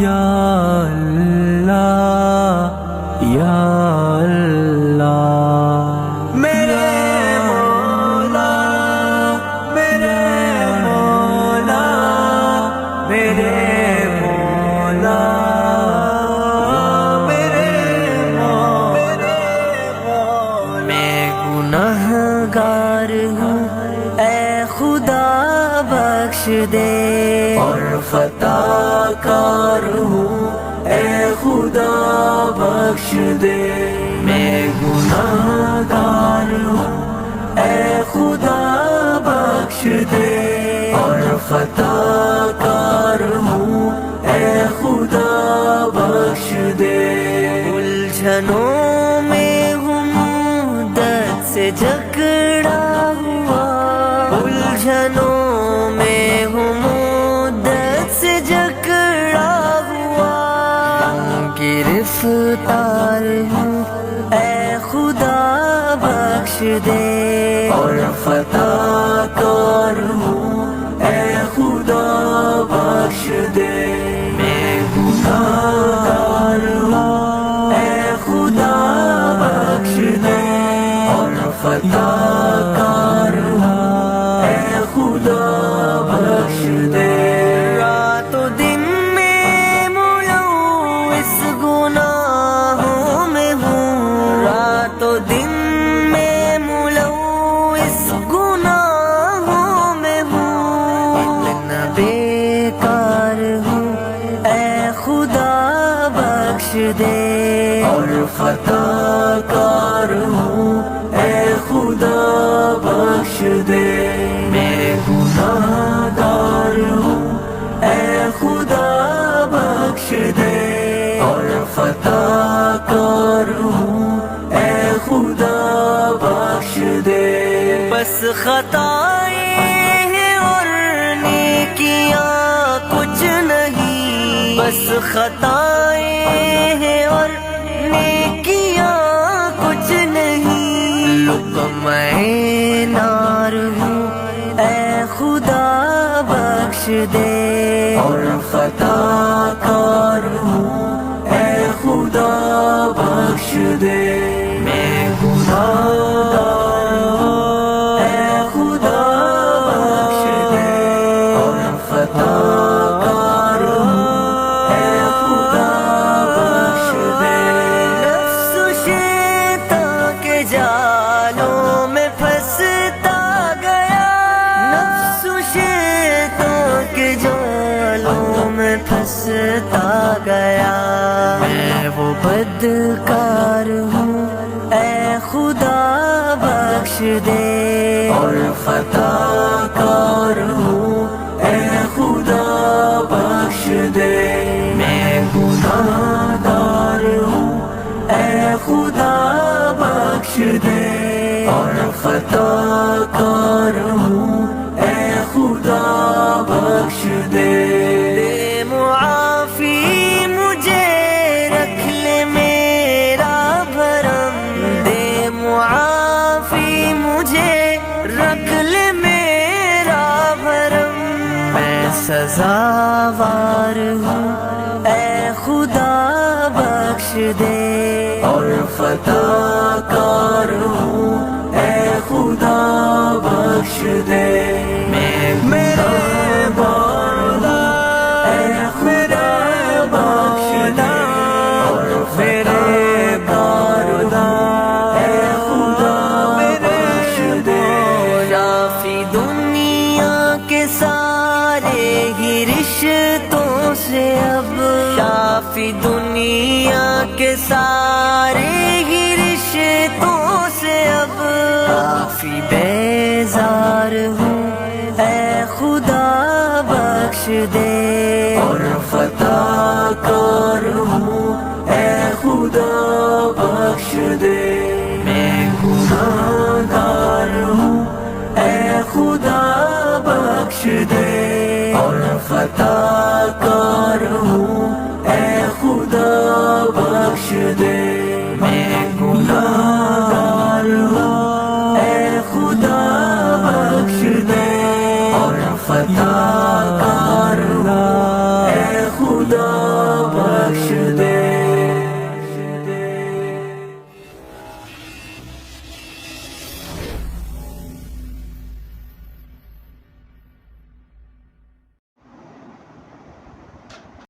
یا اللہ یا اللہ میرے مولا میرے مولا میرے مولا میرے مولا میں گنہگار ہوں اے خدا بخش دے اور خطا کار ہوں اے خدا بخش دے میں گنہگار ہوں اے خدا بخش دے اور خطا کار ہوں اے خدا بخش دے الجھنوں میں ہوں مدت سے جکڑا ہوا الجھنوں میں ہوں مدت سے جکڑا ہوا گرفتار ہوں اے خدا بخش دے اور خطا کار ہوں اے خدا بخش دے میں گنہگار ہوں اے خدا بخش دے اور خطا کار ہوں اے خدا بخش دے رات و دن میں ملوث گناہوں میں ہوں رات و دن میں ملوث گناہوں میں ہوں اتنا بیکار ہوں اے خدا بخش دے اور خطا کار ہوں اے خدا بخش دے میں گنہگار ہوں اے خدا بخش دے اور خطا کار ہوں اے خدا بخش دے بس خطائیں ہیں اور نیکیاں کچھ نہیں بس خطائیں ہیں اور نیکیاں کچھ نہیں لقمۂ نار ہوں اے خدا بخش دے اور خطا کار ہوں اے خدا بخش دے میں گنہگار ہوں اے خدا بخش دے اور خطا کار ہوں اے خدا بخش دے نفس و شیطان کے جالوں میں پھنستا گیا نفس و شیطان کے جالوں میں پھنستا گیا میں وہ بدکار ہوں اے خدا بخش دے اور خطا کار ہوں اے خدا بخش دے میں گنہگار ہوں اے خدا بخش دے اور خطا کار ہوں اے خدا بخش دے معافی مجھے رکھ لے میرا بھرم دے معافی مجھے رکھ لے میرا بھرم میں سزاوار ہوں اے خدا بخش دے اور خطا کار ہوں اے خدا بخش دے میں میرے مولا اے خدا بخش دے اور میرے مولا اے خدا بخش دے شافی دنیا کے سارے ہی رشتوں سے اب شافی دنیا کے سارے ہی رشتوں سے اب کافی بیزار ہوں اے خدا بخش دے اور خطا کار ہوں اے خدا بخش دے میں گنہگار ہوں اے خدا بخش دے اور خطا کار ہوں اے خدا بخش دے